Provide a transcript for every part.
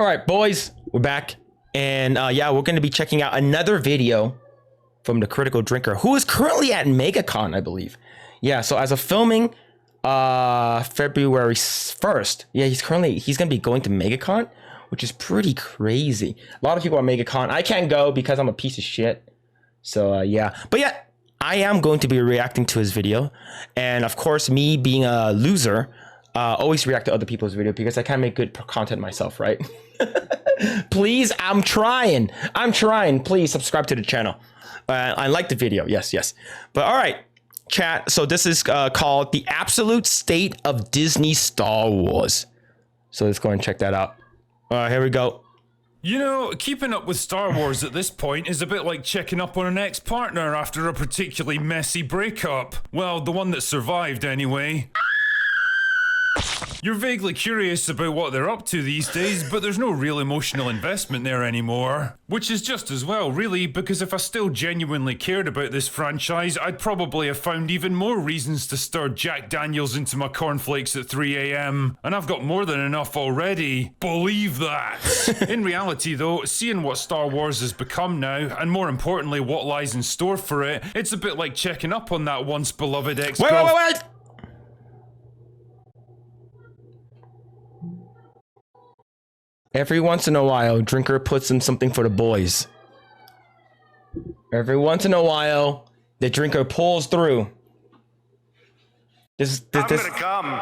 All right, boys, we're back. And yeah, we're going to be checking out another video from the Critical Drinker, who is currently at MegaCon, I believe. Yeah, so as of filming February 1st, yeah, he's going to be going to MegaCon, which is pretty crazy. A lot of people are MegaCon. I can't go because I'm a piece of shit. So yeah, but yeah, I am going to be reacting to his video. And of course, me being a loser, always react to other people's video because I can't make good content myself, right? Please, I'm trying. Please subscribe to the channel. I like the video. Yes. But all right, chat. So this is called The Absolute State of Disney Star Wars. So let's go and check that out. Here we go. You know, keeping up with Star Wars at this point is a bit like checking up on an ex-partner after a particularly messy breakup. Well, the one that survived anyway. You're vaguely curious about what they're up to these days, but there's no real emotional investment there anymore. Which is just as well, really, because if I still genuinely cared about this franchise, I'd probably have found even more reasons to stir Jack Daniels into my cornflakes at 3 a.m. And I've got more than enough already. Believe that! In reality, though, seeing what Star Wars has become now, and more importantly, what lies in store for it, it's a bit like checking up on that once beloved ex-girlfriend. Wait! Every once in a while, Drinker puts in something for the boys. Every once in a while, the Drinker pulls through. This. I'm gonna come.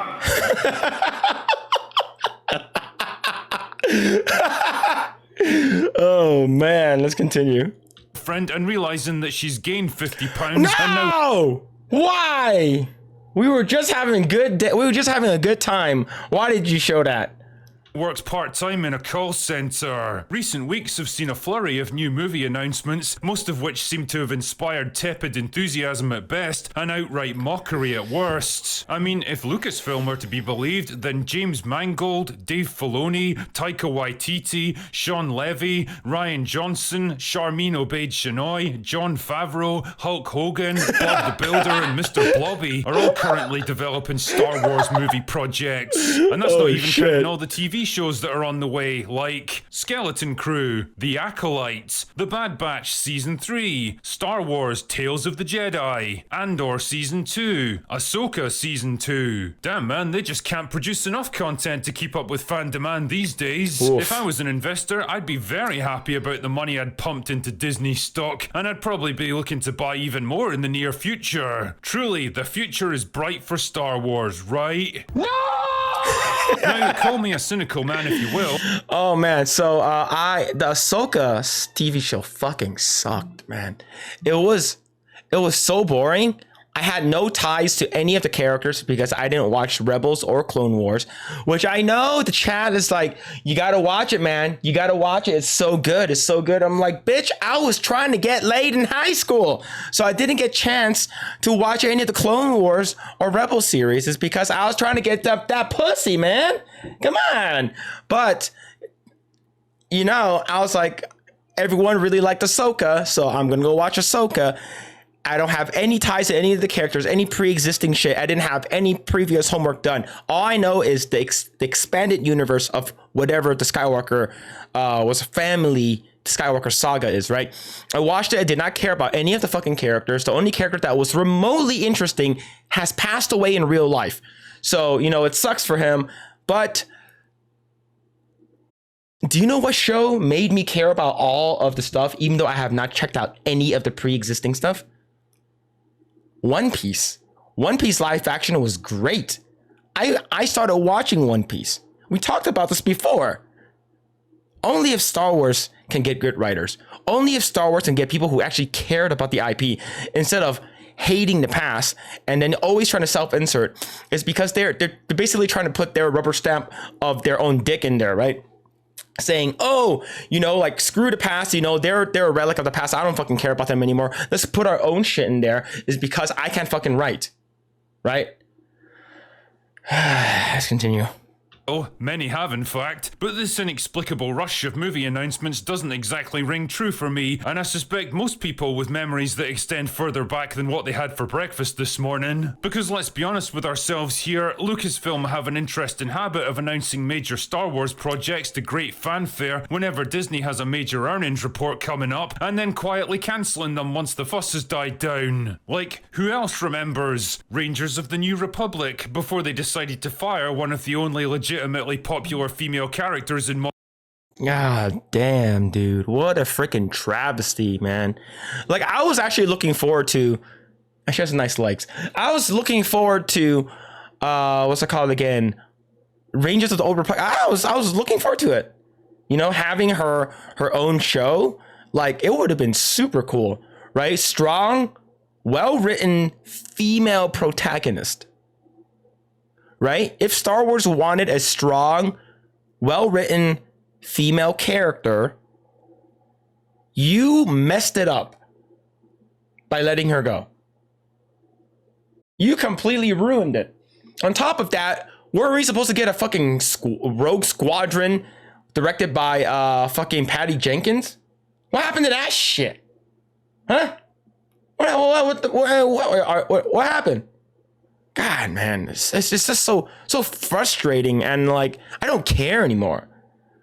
Oh man, let's continue. Friend, and realizing that she's gained 50 pounds. No! And now Why? We were just having a good time. Why did you show that? works part-time in a call center. Recent weeks have seen a flurry of new movie announcements, most of which seem to have inspired tepid enthusiasm at best and outright mockery at worst. I mean, if Lucasfilm are to be believed, then James Mangold, Dave Filoni, Taika Waititi, Sean Levy, Ryan Johnson, Charmin Obaid-Chinoy, Jon Favreau, Hulk Hogan, Bob the Builder, and Mr. Blobby are all currently developing Star Wars movie projects. And that's not even counting all the TV shows that are on the way, like Skeleton Crew, The Acolyte, The Bad Batch Season 3, Star Wars Tales of the Jedi, Andor Season 2, Ahsoka Season 2. Damn man, they just can't produce enough content to keep up with fan demand these days. Oof. If I was an investor, I'd be very happy about the money I'd pumped into Disney stock, and I'd probably be looking to buy even more in the near future. Truly, the future is bright for Star Wars, right? No! Now, call me a cynical man if you will. Oh man, so the Ahsoka TV show fucking sucked, man. It was so boring. I had no ties to any of the characters because I didn't watch Rebels or Clone Wars, which I know the chat is like, you gotta watch it, man. You gotta watch it. It's so good. It's so good. I'm like, bitch, I was trying to get laid in high school. So I didn't get a chance to watch any of the Clone Wars or Rebel series. It's because I was trying to get that pussy, man. Come on. But, you know, I was like, everyone really liked Ahsoka, so I'm gonna go watch Ahsoka. I don't have any ties to any of the characters, any pre-existing shit. I didn't have any previous homework done. All I know is the expanded universe of whatever the Skywalker was a family Skywalker saga is, right? I watched it. I did not care about any of the fucking characters. The only character that was remotely interesting has passed away in real life. So, you know, it sucks for him. But do you know what show made me care about all of the stuff, even though I have not checked out any of the pre-existing stuff? One Piece. One Piece live action was great. I started watching One Piece. We talked about this before. Only if Star Wars can get good writers. Only if Star Wars can get people who actually cared about the IP instead of hating the past and then always trying to self-insert, is because they're basically trying to put their rubber stamp of their own dick in there, right? Saying, oh, you know, like, screw the past, you know, they're a relic of the past. I don't fucking care about them anymore. Let's put our own shit in there, is because I can't fucking write, right? Let's continue. Many have in fact, but this inexplicable rush of movie announcements doesn't exactly ring true for me, and I suspect most people with memories that extend further back than what they had for breakfast this morning. Because let's be honest with ourselves here, Lucasfilm have an interesting habit of announcing major Star Wars projects to great fanfare whenever Disney has a major earnings report coming up, and then quietly cancelling them once the fuss has died down. Like, who else remembers Rangers of the New Republic before they decided to fire one of the only legitimately popular female characters in God damn, dude. What a freaking travesty, man. Like, I was actually looking forward to... She has nice legs. I was looking forward to... what's it called again? Rangers of the Old Republic. I was looking forward to it. You know, having her own show. Like, it would have been super cool, right? Strong, well-written female protagonist. Right? If Star Wars wanted a strong, well-written female character, you messed it up by letting her go. You completely ruined it. On top of that, were we supposed to get a fucking Rogue Squadron directed by fucking Patty Jenkins? What happened to that shit? Huh? What happened? God, man, it's just so frustrating, and like, I don't care anymore.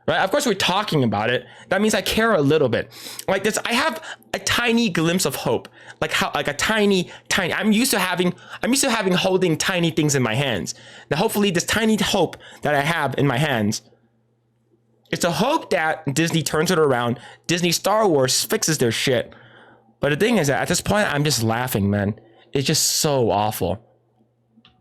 Right? Of course, we're talking about it. That means I care a little bit. Like this, I have a tiny glimpse of hope. Like a tiny. I'm used to having holding tiny things in my hands. Now, hopefully, this tiny hope that I have in my hands, it's a hope that Disney turns it around. Disney Star Wars fixes their shit. But the thing is that at this point, I'm just laughing, man. It's just so awful.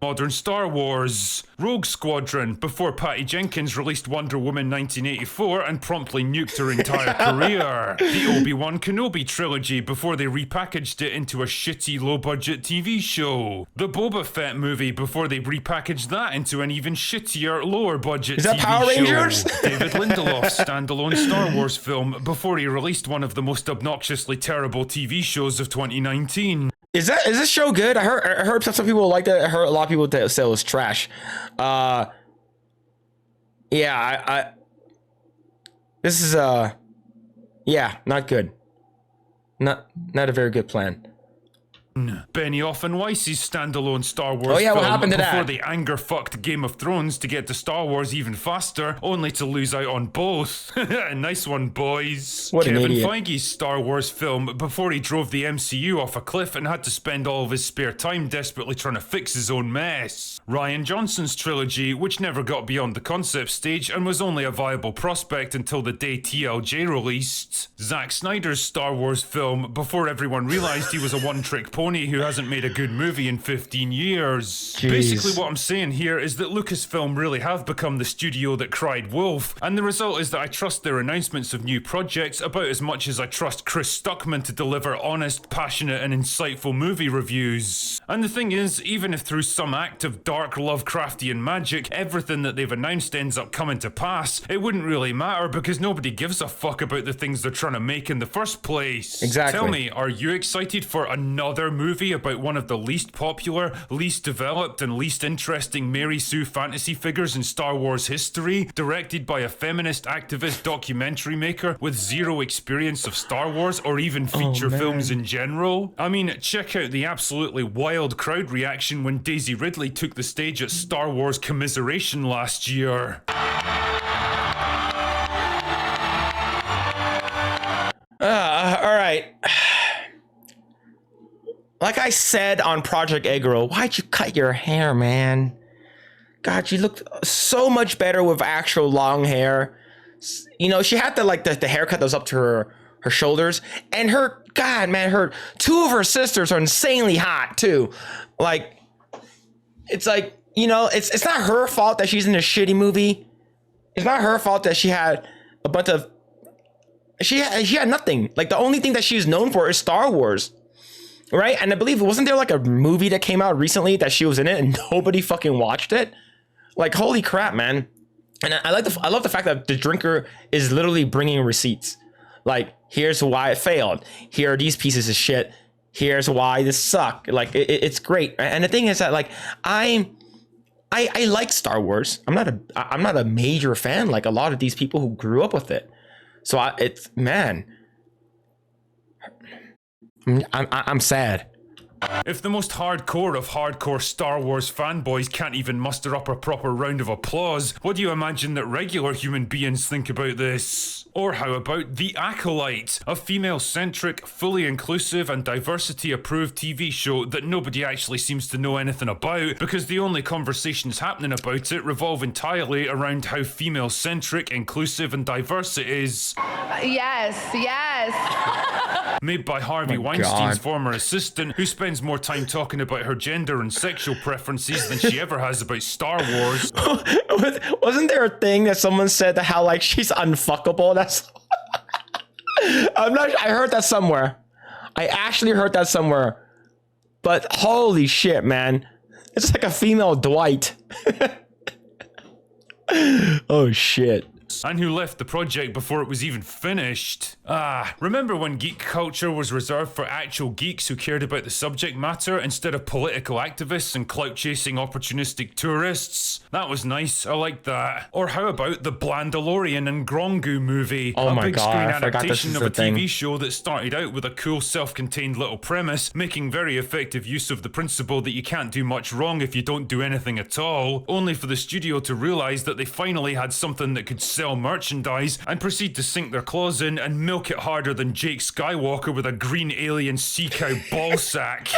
Modern Star Wars. Rogue Squadron, before Patty Jenkins released Wonder Woman 1984 and promptly nuked her entire career. The Obi-Wan Kenobi trilogy, before they repackaged it into a shitty low-budget TV show. The Boba Fett movie, before they repackaged that into an even shittier, lower-budget TV show. Is that Power Rangers? David Lindelof's standalone Star Wars film, before he released one of the most obnoxiously terrible TV shows of 2019. Is this show good? I heard some people liked it. I heard a lot of people say it was trash. Yeah, this is yeah, not good. Not a very good plan. Benioff and Weiss's standalone Star Wars what film happened to before that? they anger-fucked Game of Thrones to get to Star Wars even faster, only to lose out on both. Nice one, boys. What Kevin an idiot. Feige's Star Wars film before he drove the MCU off a cliff and had to spend all of his spare time desperately trying to fix his own mess. Rian Johnson's trilogy, which never got beyond the concept stage and was only a viable prospect until the day TLJ released. Zack Snyder's Star Wars film before everyone realized he was a one-trick pony who hasn't made a good movie in 15 years. Jeez. Basically what I'm saying here is that Lucasfilm really have become the studio that cried wolf, and the result is that I trust their announcements of new projects about as much as I trust Chris Stuckman to deliver honest, passionate and insightful movie reviews. And the thing is, even if through some act of dark Lovecraftian magic, everything that they've announced ends up coming to pass, it wouldn't really matter because nobody gives a fuck about the things they're trying to make in the first place. Exactly. Tell me, are you excited for another movie about one of the least popular, least developed, and least interesting Mary Sue fantasy figures in Star Wars history, directed by a feminist activist documentary maker with zero experience of Star Wars or even feature films in general? I mean, check out the absolutely wild crowd reaction when Daisy Ridley took the stage at Star Wars Commiseration last year. All right. Like I said on Project Eggroll, why'd you cut your hair, man? God, you looked so much better with actual long hair. You know, she had the haircut that was up to her shoulders, and her two of her sisters are insanely hot too. Like, it's like, you know, it's not her fault that she's in a shitty movie. It's not her fault that she had a bunch of she had nothing. Like, the only thing that she's known for is Star Wars. Right? And I believe, wasn't there like a movie that came out recently that she was in it and nobody fucking watched it? Like, holy crap, man. And I love the fact that the drinker is literally bringing receipts. Like, here's why it failed. Here are these pieces of shit. Here's why this sucked. Like, it's great. And the thing is that, like, I like Star Wars. I'm not a major fan like a lot of these people who grew up with it. So it's man, I'm sad. If the most hardcore of hardcore Star Wars fanboys can't even muster up a proper round of applause, what do you imagine that regular human beings think about this? Or how about The Acolyte, a female-centric, fully inclusive and diversity-approved TV show that nobody actually seems to know anything about because the only conversations happening about it revolve entirely around how female-centric, inclusive and diverse it is. Yes. Made by Harvey Weinstein's former assistant, who spends more time talking about her gender and sexual preferences than she ever has about Star Wars. Wasn't there a thing that someone said that how like she's unfuckable? That's I heard that somewhere. I actually heard that somewhere. But holy shit, man. It's like a female Dwight. Oh shit. And who left the project before it was even finished. Remember when geek culture was reserved for actual geeks who cared about the subject matter instead of political activists and clout-chasing opportunistic tourists? That was nice, I liked that. Or how about the Blandalorian and Grongu movie? Oh my big God, screen I forgot this adaptation is of a a TV thing. show that started out with a cool self-contained little premise, making very effective use of the principle that you can't do much wrong if you don't do anything at all, only for the studio to realize that they finally had something that could sell merchandise and proceed to sink their claws in and milk it harder than Jake Skywalker with a green alien sea cow ballsack.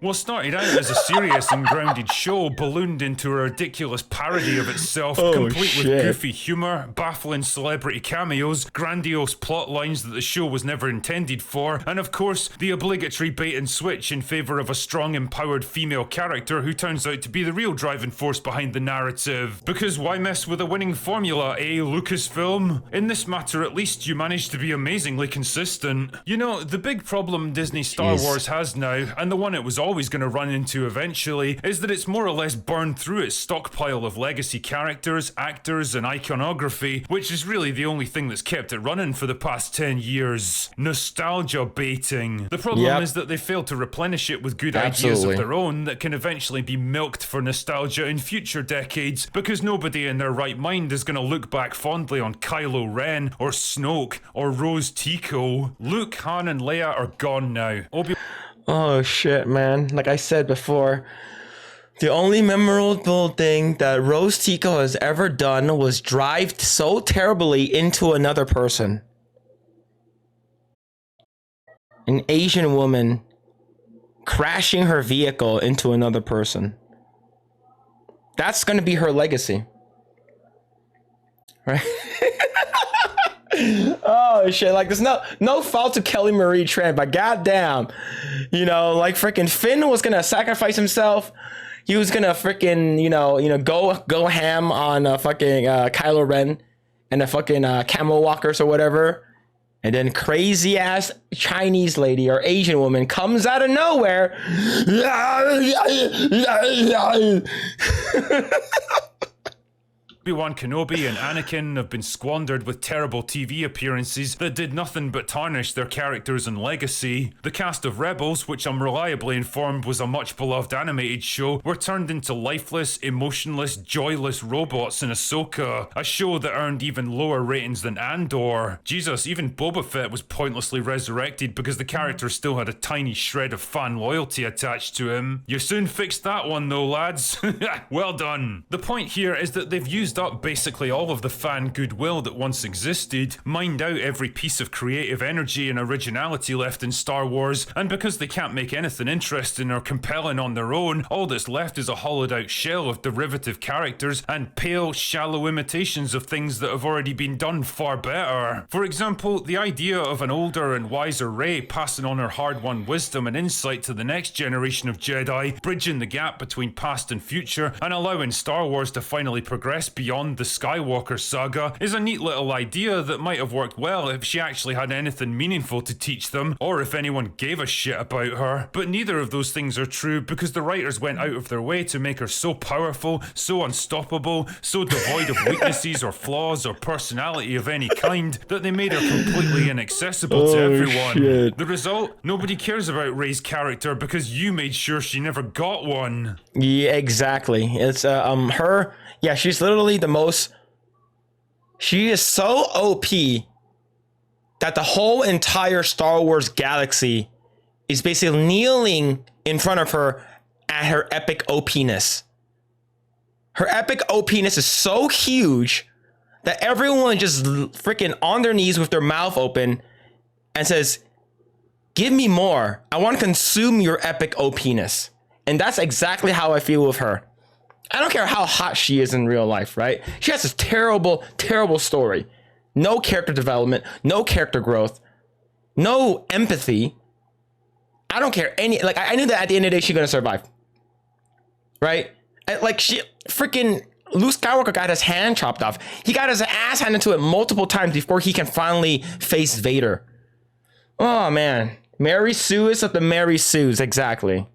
What started out as a serious and grounded show ballooned into a ridiculous parody of itself, complete with goofy humor, baffling celebrity cameos, grandiose plot lines that the show was never intended for, and of course, the obligatory bait and switch in favor of a strong, empowered female character who turns out to be the real driving force behind the narrative. Because why mess with a winning formula, eh, Lucasfilm? In this matter, at least, you managed to be amazingly consistent. You know, the big problem Disney Star Wars has now, and the one it was always going to run into eventually, is that it's more or less burned through its stockpile of legacy characters, actors, and iconography, which is really the only thing that's kept it running for the past 10 years. Nostalgia baiting. The problem is that they failed to replenish it with good ideas of their own that can eventually be milked for nostalgia in future decades, because nobody in their right mind is going to look back fondly on Kylo Ren, or Snoke, or Rose Tico. Luke, Han, and Leia are gone now. Oh shit, man. Like I said before, the only memorable thing that Rose Tico has ever done was drive so terribly into another person. An Asian woman crashing her vehicle into another person. That's gonna be her legacy. Right? Oh shit, like there's no fault to Kelly Marie Tran, but goddamn, you know, like freaking Finn was gonna sacrifice himself. He was gonna freaking, go ham on fucking Kylo Ren and the fucking camel walkers or whatever. And then crazy ass Chinese lady or Asian woman comes out of nowhere. Obi-Wan Kenobi and Anakin have been squandered with terrible TV appearances that did nothing but tarnish their characters and legacy. The cast of Rebels, which I'm reliably informed was a much beloved animated show, were turned into lifeless, emotionless, joyless robots in Ahsoka, a show that earned even lower ratings than Andor. Jesus, even Boba Fett was pointlessly resurrected because the character still had a tiny shred of fan loyalty attached to him. You soon fixed that one though, lads. Well done. The point here is that they've used up basically all of the fan goodwill that once existed, mined out every piece of creative energy and originality left in Star Wars, and because they can't make anything interesting or compelling on their own, all that's left is a hollowed out shell of derivative characters and pale, shallow imitations of things that have already been done far better. For example, the idea of an older and wiser Rey passing on her hard-won wisdom and insight to the next generation of Jedi, bridging the gap between past and future, and allowing Star Wars to finally progress beyond beyond the Skywalker saga is a neat little idea that might have worked well if she actually had anything meaningful to teach them, or if anyone gave a shit about her. But neither of those things are true because the writers went out of their way to make her so powerful, so unstoppable, so devoid of weaknesses or flaws or personality of any kind that they made her completely inaccessible to everyone. Shit. The result? Nobody cares about Rey's character because you made sure she never got one. Yeah, exactly. It's her. Yeah, she's literally the most. She is so OP that the whole entire Star Wars galaxy is basically kneeling in front of her at her epic OPness. Her epic OPness is so huge that everyone just freaking on their knees with their mouth open and says, "Give me more. I want to consume your epic OPness." And that's exactly how I feel with her. I don't care how hot she is in real life, right? She has this terrible, terrible story. No character development, no character growth, no empathy. I don't care I knew that at the end of the day, she's going to survive. Right? Freaking Luke Skywalker got his hand chopped off. He got his ass handed to it multiple times before he can finally face Vader. Oh, man. Mary Sue is of the Mary Sues, exactly.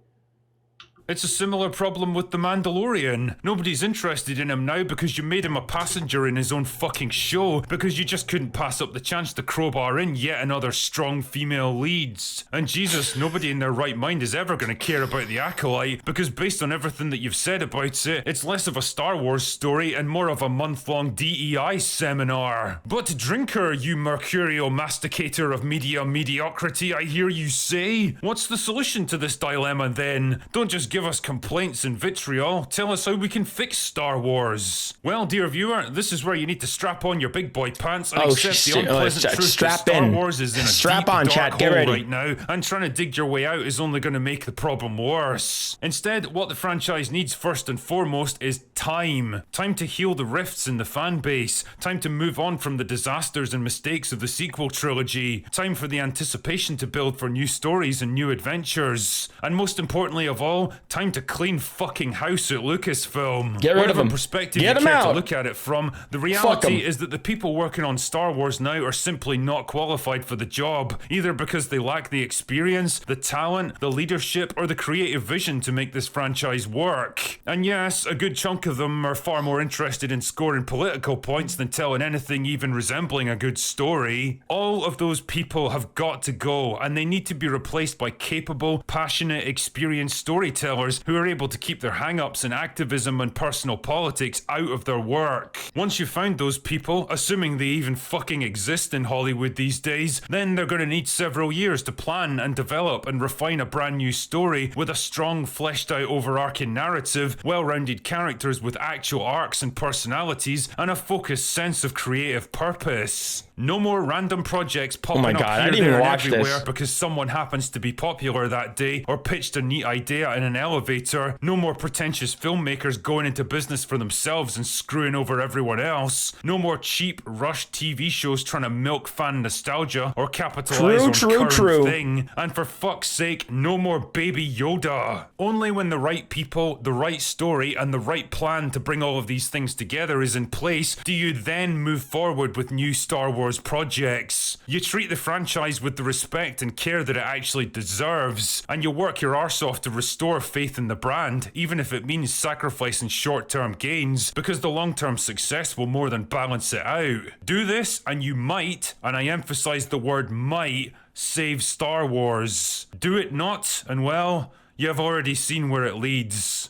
It's a similar problem with The Mandalorian. Nobody's interested in him now because you made him a passenger in his own fucking show because you just couldn't pass up the chance to crowbar in yet another strong female leads. And Jesus, nobody in their right mind is ever going to care about The Acolyte because based on everything that you've said about it, it's less of a Star Wars story and more of a month-long DEI seminar. But drinker, you mercurial masticator of media mediocrity, I hear you say. What's the solution to this dilemma then? Don't just give us complaints and vitriol. Tell us how we can fix Star Wars. Well, dear viewer, this is where you need to strap on your big boy pants and accept the unpleasant truth that Star Wars is in a deep, dark hole right now, and trying to dig your way out is only going to make the problem worse. Instead, what the franchise needs first and foremost is time. Time to heal the rifts in the fan base. Time to move on from the disasters and mistakes of the sequel trilogy. Time for the anticipation to build for new stories and new adventures. And most importantly of all, time to clean fucking house at Lucasfilm. Get rid of him. Perspective Get you him care out. to look at it from, the reality is that the people working on Star Wars now are simply not qualified for the job, either because they lack the experience, the talent, the leadership, or the creative vision to make this franchise work. And yes, a good chunk of them are far more interested in scoring political points than telling anything even resembling a good story. All of those people have got to go, and they need to be replaced by capable, passionate, experienced storytellers who are able to keep their hang-ups in activism and personal politics out of their work. Once you've found those people, assuming they even fucking exist in Hollywood these days, then they're going to need several years to plan and develop and refine a brand new story with a strong, fleshed out, overarching narrative, well-rounded characters with actual arcs and personalities, and a focused sense of creative purpose. No more random projects popping up here, there, and everywhere because someone happens to be popular that day or pitched a neat idea in an elevator. No more pretentious filmmakers going into business for themselves and screwing over everyone else. No more cheap, rushed TV shows trying to milk fan nostalgia or capitalize on current thing. And for fuck's sake, no more Baby Yoda. Only when the right people, the right story, and the right plan to bring all of these things together is in place do you then move forward with new Star Wars projects. You treat the franchise with the respect and care that it actually deserves, and you work your arse off to restore faith in the brand, even if it means sacrificing short-term gains, because the long-term success will more than balance it out. Do this, and you might, and I emphasize the word might, save Star Wars. Do it not, and well, you've already seen where it leads.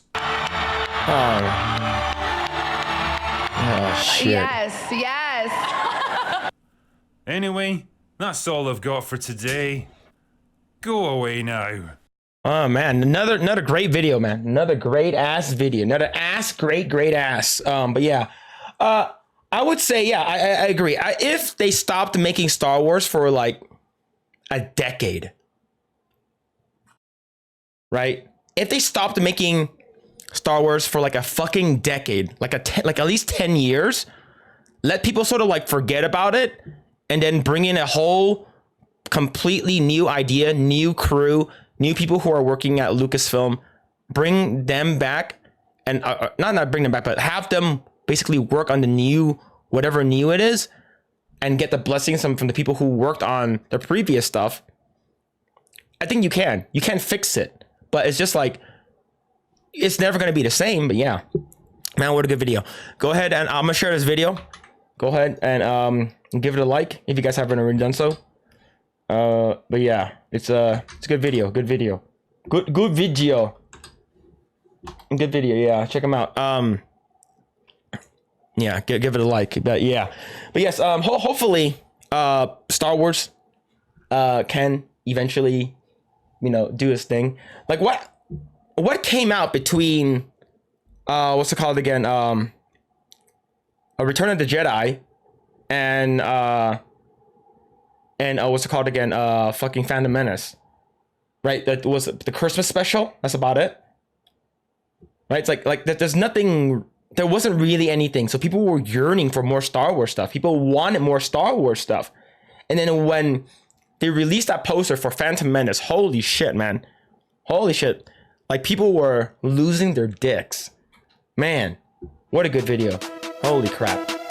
Oh shit. Yes. Anyway, that's all I've got for today. Go away now. Oh man, another great video, man. Another great ass video. Another great ass. But yeah, I would say, yeah, I agree. If they stopped making Star Wars for like a decade, right? If they stopped making Star Wars for like a fucking decade, like at least 10 years, let people sort of like forget about it, and then bring in a whole completely new idea, new crew, new people who are working at Lucasfilm, bring them back, and not bring them back, but have them basically work on the new, whatever new it is, and get the blessings from the people who worked on the previous stuff, I think you can. You can fix it. But it's just like, it's never going to be the same. But yeah, man, what a good video. Go ahead and I'm going to share this video. Go ahead and give it a like if you guys haven't already done so. But yeah, it's a good video. Good video. Good video. Good video. Yeah, check them out. Yeah, give it a like. But yeah, but yes, hopefully Star Wars can eventually, you know, do his thing. Like what came out between what's it called again, a Return of the Jedi and what's it called again, fucking Phantom Menace, right? That was the Christmas special. That's about it, right? It's like that. There's nothing. There wasn't really anything. So people were yearning for more Star Wars stuff. People wanted more Star Wars stuff. And then when they released that poster for Phantom Menace, holy shit, man. Holy shit. Like, people were losing their dicks. Man, what a good video. Holy crap.